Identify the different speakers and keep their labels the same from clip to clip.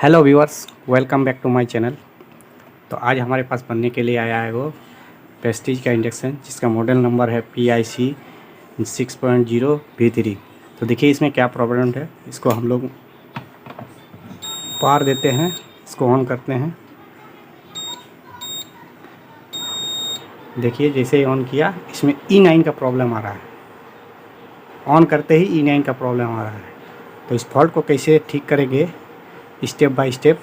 Speaker 1: Hello viewers, welcome back to my channel. तो आज हमारे पास बनने के लिए आया है वो प्रेस्टीज का इंडक्शन, जिसका मॉडल नंबर है PIC 6.0V3। तो देखिए इसमें क्या प्रॉब्लम है। इसको हम लोग पार देते हैं, इसको ऑन करते हैं। देखिए जैसे ही ऑन किया, इसमें E9 का प्रॉब्लम आ रहा है। ऑन करते ही E9 का प्रॉब्लम आ रहा है। तो इस फॉल्ट को कैसे ठीक करेंगे, स्टेप बाय स्टेप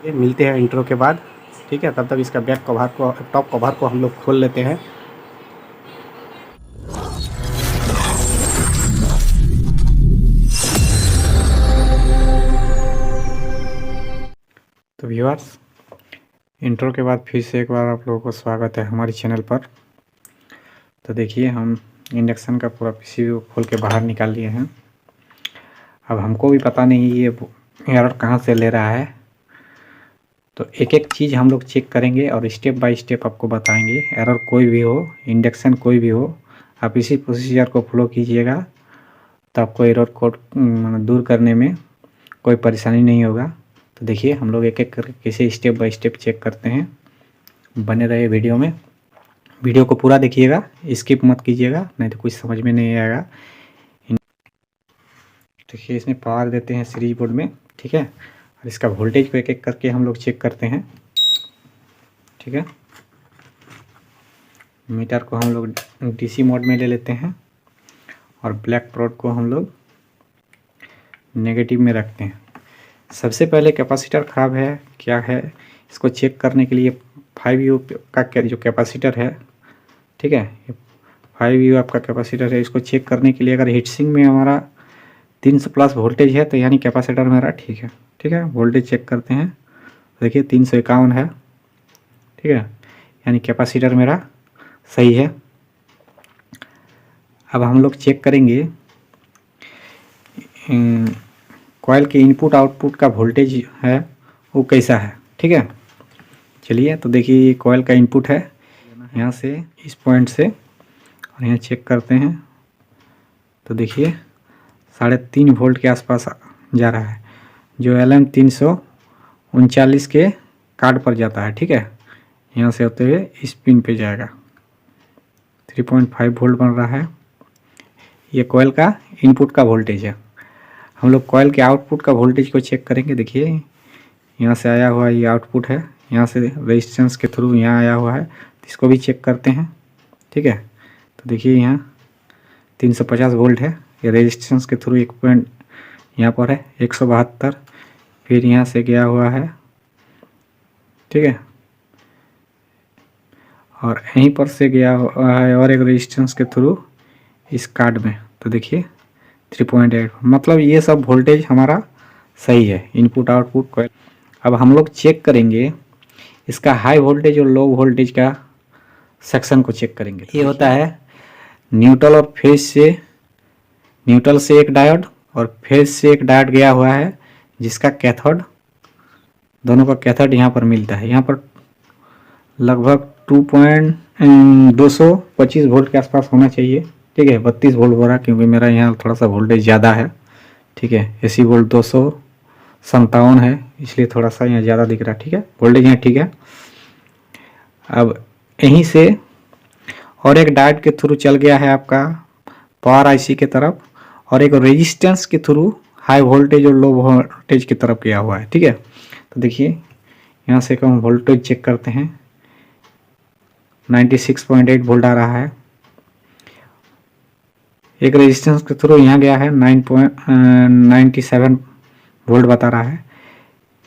Speaker 1: मिलते हैं इंट्रो के बाद। ठीक है, तब तक इसका बैक कवर को, टॉप कवर को हम लोग खोल लेते हैं। तो व्यूअर्स, इंट्रो के बाद फिर से एक बार आप लोगों को स्वागत है हमारे चैनल पर। तो देखिए हम इंडक्शन का पूरा PCB खोल के बाहर निकाल लिए हैं। अब हमको भी पता नहीं ये एरर कहाँ से ले रहा है, तो एक एक चीज़ हम लोग चेक करेंगे और स्टेप बाय स्टेप आपको बताएंगे। एरर कोई भी हो, इंडक्शन कोई भी हो, आप इसी प्रोसीजर को फॉलो कीजिएगा तो आपको एरर को दूर करने में कोई परेशानी नहीं होगा। तो देखिए हम लोग एक एक करके कैसे स्टेप बाय स्टेप चेक करते हैं। बने रहे वीडियो में, वीडियो को पूरा देखिएगा, स्किप मत कीजिएगा, नहीं तो कुछ समझ में नहीं आएगा। देखिए इसमें पावर देते हैं सीरीज बोर्ड में, ठीक है। और इसका वोल्टेज को एक एक करके हम लोग चेक करते हैं, ठीक है। मीटर को हम लोग DC मोड में ले लेते हैं और ब्लैक प्रोड को हम लोग नेगेटिव में रखते हैं। सबसे पहले कैपेसिटर ख़राब है क्या है, इसको चेक करने के लिए 5U का जो कैपेसिटर है, ठीक है, 5U आपका कैपेसिटर है। इसको चेक करने के लिए अगर हीटसिंक में हमारा 300 प्लस वोल्टेज है तो यानी कैपेसिटर मेरा ठीक है, ठीक है। वोल्टेज चेक करते हैं, देखिए 351 है, ठीक है, यानी कैपेसिटर मेरा सही है। अब हम लोग चेक करेंगे कॉइल के इनपुट आउटपुट का वोल्टेज है वो कैसा है, ठीक है। चलिए तो देखिए ये कॉइल का इनपुट है, यहाँ से इस पॉइंट से, और यहाँ चेक करते हैं तो देखिए 3.5 वोल्ट के आसपास जा रहा है, जो LM339 के कार्ड पर जाता है, ठीक है। यहाँ से होते हुए इस पिन पे जाएगा, 3.5 वोल्ट बन रहा है। ये कॉइल का इनपुट का वोल्टेज है। हम लोग कॉइल के आउटपुट का वोल्टेज को चेक करेंगे। देखिए यहाँ से आया हुआ ये आउटपुट है, यहाँ से रेजिस्टेंस के थ्रू यहाँ आया हुआ है, तो इसको भी चेक करते हैं, ठीक है। तो देखिए यहाँ 350 वोल्ट है, ये रेजिस्टेंस के थ्रू एक पॉइंट यहाँ पर है 172, फिर यहाँ से गया हुआ है, ठीक है, और यहीं पर से गया हुआ है और एक रेजिस्टेंस के थ्रू इस कार्ड में। तो देखिए 3.8, मतलब ये सब वोल्टेज हमारा सही है, इनपुट आउटपुट कॉइल। अब हम लोग चेक करेंगे इसका हाई वोल्टेज और लो वोल्टेज का सेक्शन को चेक करेंगे। ये होता है न्यूट्रल और फेज से, न्यूट्रल से एक डायोड और फेज से एक डायोड गया हुआ है, जिसका कैथोड, दोनों का कैथोड यहाँ पर मिलता है। यहाँ पर लगभग 225 वोल्ट के आसपास होना चाहिए, ठीक है। 32 वोल्ट हो रहा है क्योंकि मेरा यहाँ थोड़ा सा वोल्टेज ज़्यादा है, ठीक है। AC वोल्ट 257 है, इसलिए थोड़ा सा यहाँ ज़्यादा दिख रहा है, ठीक है। वोल्टेज यहाँ ठीक है। अब यहीं से और एक डायोड के थ्रू चल गया है आपका पावर IC के तरफ, और एक रेजिस्टेंस के थ्रू हाई वोल्टेज और लो वोल्टेज की तरफ गया हुआ है, ठीक है। तो देखिए यहाँ से हम वोल्टेज चेक करते हैं, 96.8 वोल्ट आ रहा है। एक रेजिस्टेंस के थ्रू यहाँ गया है 9.97 वोल्ट बता रहा है।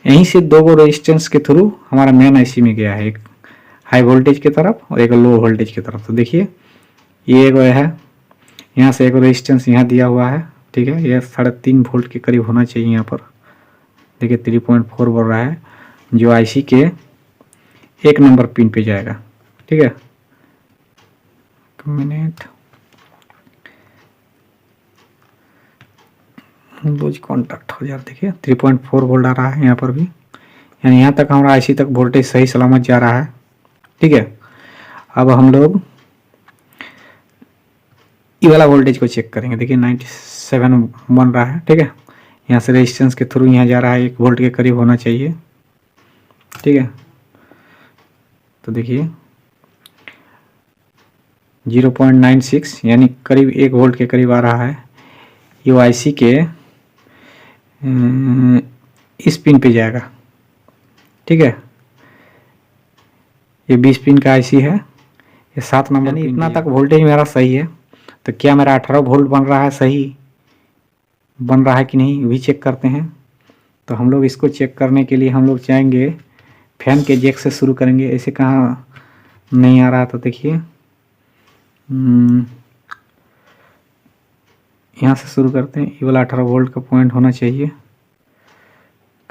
Speaker 1: यहीं से दो रेजिस्टेंस के थ्रू हमारा मेन IC में गया है, एक हाई वोल्टेज की तरफ और एक लो वोल्टेज की तरफ। तो देखिए ये एक है, यहाँ से एक रेजिस्टेंस यहाँ दिया हुआ है, ठीक है। ये 3.5 वोल्ट के करीब होना चाहिए। यहाँ पर देखिए 3.4 बोल रहा है, जो IC के 1 नंबर पिन पे जाएगा, ठीक है। मिनट लूज कॉन्टैक्ट हो जाता, देखिए 3.4 वोल्ट आ रहा है यहाँ पर भी, यानी यहाँ तक हमारा IC तक वोल्टेज सही सलामत जा रहा है, ठीक है। अब हम लोग ये वाला वोल्टेज को चेक करेंगे। देखिए 97 बन रहा है, ठीक है। यहाँ से रेजिस्टेंस के थ्रू यहाँ जा रहा है, 1 वोल्ट के करीब होना चाहिए। ठीक है, तो देखिए 0.96 यानी करीब 1 वोल्ट के करीब आ रहा है। ये आईसी के इस पिन पे जाएगा। ठीक है, ये 20 पिन का आईसी है, ये 7 नंबर पिन। इतना तक वोल्टेज मेरा सही है। तो क्या मेरा 18 वोल्ट बन रहा है, सही बन रहा है कि नहीं, भी चेक करते हैं। तो हम लोग इसको चेक करने के लिए हम लोग चाहेंगे फैन के जैक से शुरू करेंगे। ऐसे कहाँ नहीं आ रहा, तो देखिए यहाँ से शुरू करते हैं। ये वाला 18 वोल्ट का पॉइंट होना चाहिए।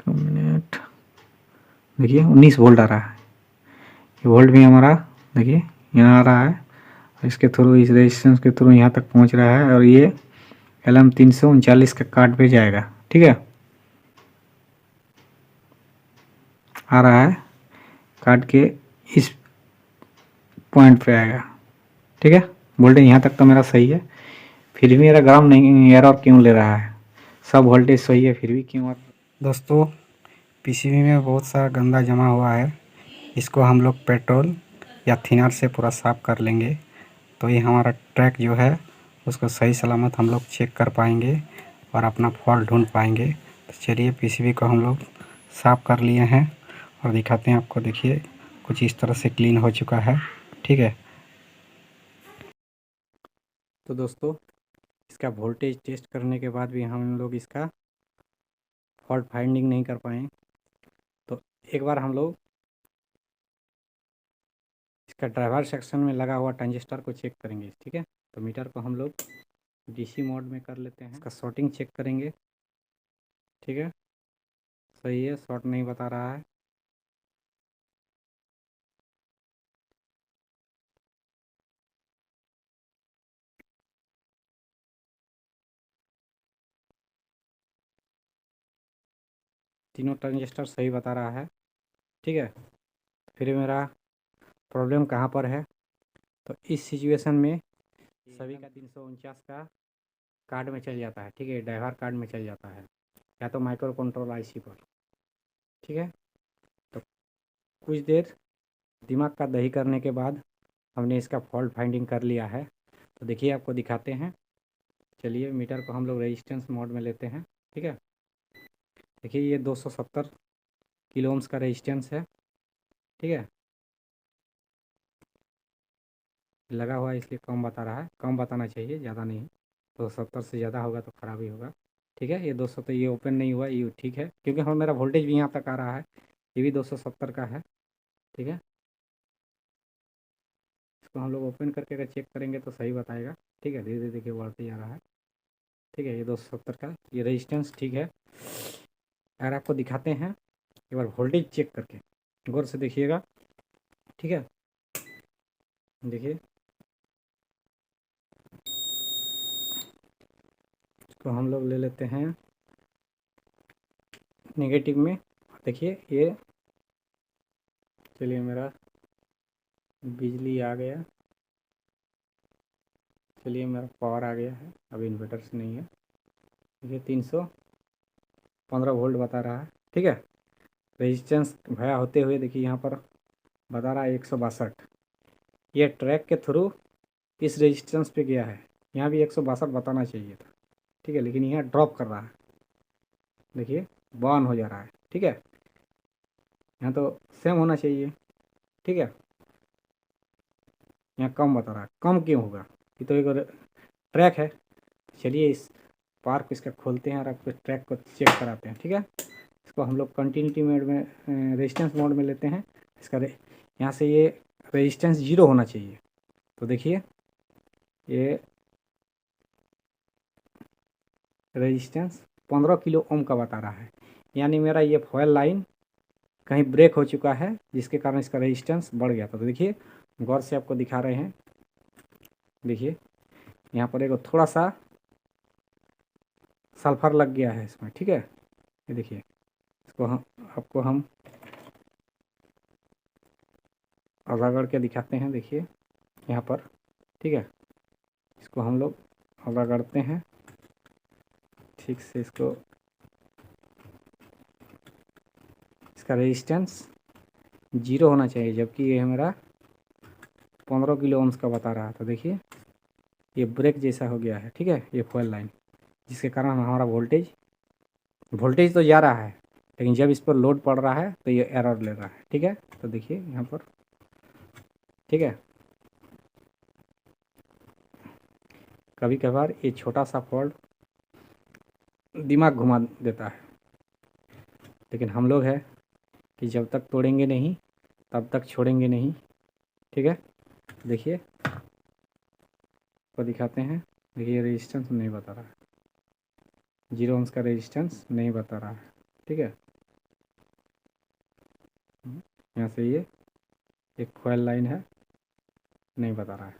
Speaker 1: मिनट देखिए 19 वोल्ट आ रहा है। ये वोल्ट भी हमारा देखिए यहाँ आ रहा है, इसके थ्रू, इस रेजिस्टेंस के थ्रू यहाँ तक पहुँच रहा है। और ये LM339 का कार्ड पे जाएगा। ठीक है, आ रहा है कार्ड के इस पॉइंट पे आएगा। ठीक है, वोल्टेज यहाँ तक तो मेरा सही है, फिर भी मेरा ग्राम नहीं, एरर क्यों ले रहा है? सब वोल्टेज सही है फिर भी क्यों? दोस्तों, पीसीबी में बहुत सारा गंदा जमा हुआ है। इसको हम लोग पेट्रोल या थिनर से पूरा साफ़ कर लेंगे, तो ये हमारा ट्रैक जो है उसको सही सलामत हम लोग चेक कर पाएंगे और अपना फॉल्ट ढूंढ पाएंगे। तो चलिए पीसीबी को हम लोग साफ़ कर लिए हैं और दिखाते हैं आपको। देखिए कुछ इस तरह से क्लीन हो चुका है। ठीक है, तो दोस्तों इसका वोल्टेज टेस्ट करने के बाद भी हम लोग इसका फॉल्ट फाइंडिंग नहीं कर पाए। तो एक बार हम लोग इसका ड्राइवर सेक्शन में लगा हुआ ट्रांजिस्टर को चेक करेंगे। ठीक है, तो मीटर को हम लोग डीसी मोड में कर लेते हैं, इसका शॉर्टिंग चेक करेंगे। ठीक है, सही है, शॉर्ट नहीं बता रहा है। तीनों ट्रांजिस्टर सही बता रहा है। ठीक है, फिर मेरा प्रॉब्लम कहाँ पर है? तो इस सिचुएशन में सभी का 349 का कार्ड में चल जाता है। ठीक है, ड्राइवर कार्ड में चल जाता है या तो माइक्रो कंट्रोल आईसी पर। ठीक है, तो कुछ देर दिमाग का दही करने के बाद हमने इसका फॉल्ट फाइंडिंग कर लिया है। तो देखिए आपको दिखाते हैं। चलिए मीटर को हम लोग रेजिस्टेंस मोड में लेते हैं। ठीक है, देखिए ये 270 किलो ओम्स का रेजिस्टेंस है। ठीक है, लगा हुआ है इसलिए कम बता रहा है, कम बताना चाहिए, ज़्यादा नहीं। 270 से ज़्यादा होगा तो ख़राब ही होगा। ठीक है, ये 200 तो ये ओपन नहीं हुआ, ये ठीक है, क्योंकि हम मेरा वोल्टेज भी यहाँ तक आ रहा है। ये भी 270 का है। ठीक है, इसको हम लोग ओपन करके अगर चेक करेंगे तो सही बताएगा। ठीक है, धीरे धीरे देखिए बढ़ते जा रहा है। ठीक है, ये 270 का ये रेजिस्टेंस ठीक है। अगर आपको दिखाते हैं एक बार वोल्टेज चेक करके, गौर से देखिएगा। ठीक है, देखिए इसको हम लोग ले लेते हैं नेगेटिव में। देखिए ये, चलिए मेरा बिजली आ गया, चलिए मेरा पावर आ गया है, अब इन्वर्टर से नहीं है। ये 315 वोल्ट बता रहा है। ठीक है, रेजिस्टेंस भया होते हुए देखिए यहाँ पर बता रहा है 162। ये ट्रैक के थ्रू इस रेजिस्टेंस पे गया है, यहाँ भी 162 बताना चाहिए था। ठीक है, लेकिन यहाँ ड्रॉप कर रहा है, देखिए बर्न हो जा रहा है। ठीक है, यहाँ तो सेम होना चाहिए। ठीक है, यहाँ कम बता रहा है, कम क्यों होगा? ये तो एक ट्रैक है। चलिए इस पार्क इसका खोलते हैं और आपको ट्रैक को चेक कराते हैं। ठीक है, इसको हम लोग कंटिन्यूटी मोड में, रेजिस्टेंस मोड में लेते हैं। इसका यहाँ से ये रेजिस्टेंस 0 होना चाहिए। तो देखिए ये रेजिस्टेंस 15 किलो ओम का बता रहा है, यानी मेरा ये फॉयल लाइन कहीं ब्रेक हो चुका है, जिसके कारण इसका रेजिस्टेंस बढ़ गया था। तो देखिए गौर से आपको दिखा रहे हैं, देखिए यहाँ पर एक थोड़ा सा सल्फर लग गया है इसमें। ठीक है, ये देखिए, इसको आपको हम रगड़ के दिखाते हैं। देखिए यहाँ पर, ठीक है, इसको हम लोग रगड़ते हैं ठीक से, इसको इसका रेजिस्टेंस 0 होना चाहिए, जबकि ये मेरा 15 किलो ओम्स का बता रहा था। देखिए ये ब्रेक जैसा हो गया है, ठीक है, ये फॉयल लाइन, जिसके कारण हमारा वोल्टेज तो जा रहा है, लेकिन जब इस पर लोड पड़ रहा है तो ये एरर ले रहा है, ठीक है। तो देखिए यहाँ पर, ठीक है, कभी कभार ये छोटा सा फॉल्ट दिमाग घुमा देता है, लेकिन हम लोग हैं कि जब तक तोड़ेंगे नहीं तब तक छोड़ेंगे नहीं, ठीक है। देखिए को दिखाते हैं, देखिए रेजिस्टेंस नहीं बता रहा है, 0 ओम्स का रेजिस्टेंस नहीं बता रहा है, ठीक है। यहाँ से ये एक कॉइल लाइन है, नहीं बता रहा है।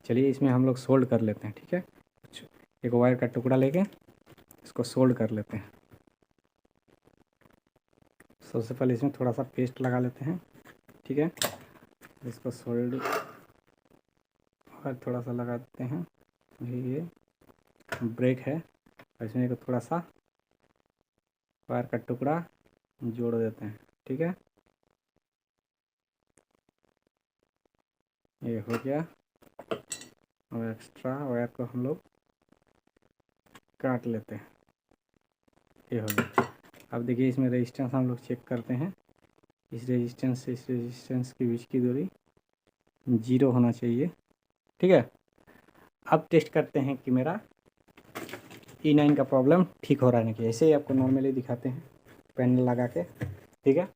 Speaker 1: चलिए इसमें हम लोग सोल्ड कर लेते हैं, ठीक है। एक वायर का टुकड़ा लेके इसको सोल्ड कर लेते हैं। सबसे पहले इसमें थोड़ा सा पेस्ट लगा लेते हैं, ठीक है। इसको सोल्ड और थोड़ा सा लगा देते हैं। ये ब्रेक है, इसमें एक थोड़ा सा वायर का टुकड़ा जोड़ देते हैं, ठीक है। ये हो गया, और एक्स्ट्रा वायर को हम लोग काट लेते हैं, ये हो गया। अब देखिए इसमें रेजिस्टेंस हम लोग चेक करते हैं, इस रेजिस्टेंस से इस रेजिस्टेंस के बीच की दूरी 0 होना चाहिए, ठीक है। अब टेस्ट करते हैं कि मेरा E9 का प्रॉब्लम ठीक हो रहा है नहीं। ऐसे ही आपको नॉर्मली दिखाते हैं पैनल लगा के, ठीक है।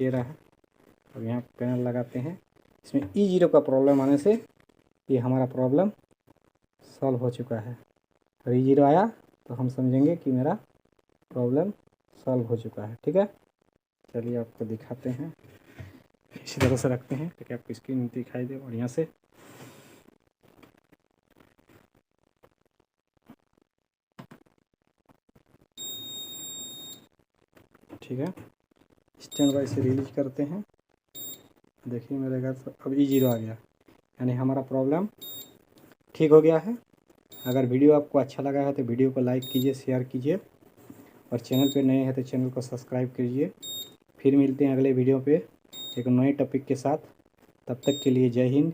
Speaker 1: ये रहा, अब यहाँ पैनल लगाते हैं। इसमें E0 का प्रॉब्लम आने से ये हमारा प्रॉब्लम सॉल्व हो चुका है। और E0 आया तो हम समझेंगे कि मेरा प्रॉब्लम सॉल्व हो चुका है, ठीक है। चलिए आपको दिखाते हैं, इसी तरह से रखते हैं ताकि आपको स्क्रीन दिखाई दे बढ़िया से। ठीक है, स्टैंड बाई से रिलीज करते हैं। देखिए मेरे घर से अब E0 आ गया, यानी हमारा प्रॉब्लम ठीक हो गया है। अगर वीडियो आपको अच्छा लगा है तो वीडियो को लाइक कीजिए, शेयर कीजिए, और चैनल पे नए हैं तो चैनल को सब्सक्राइब कीजिए। फिर मिलते हैं अगले वीडियो पे एक नए टॉपिक के साथ। तब तक के लिए जय हिंद,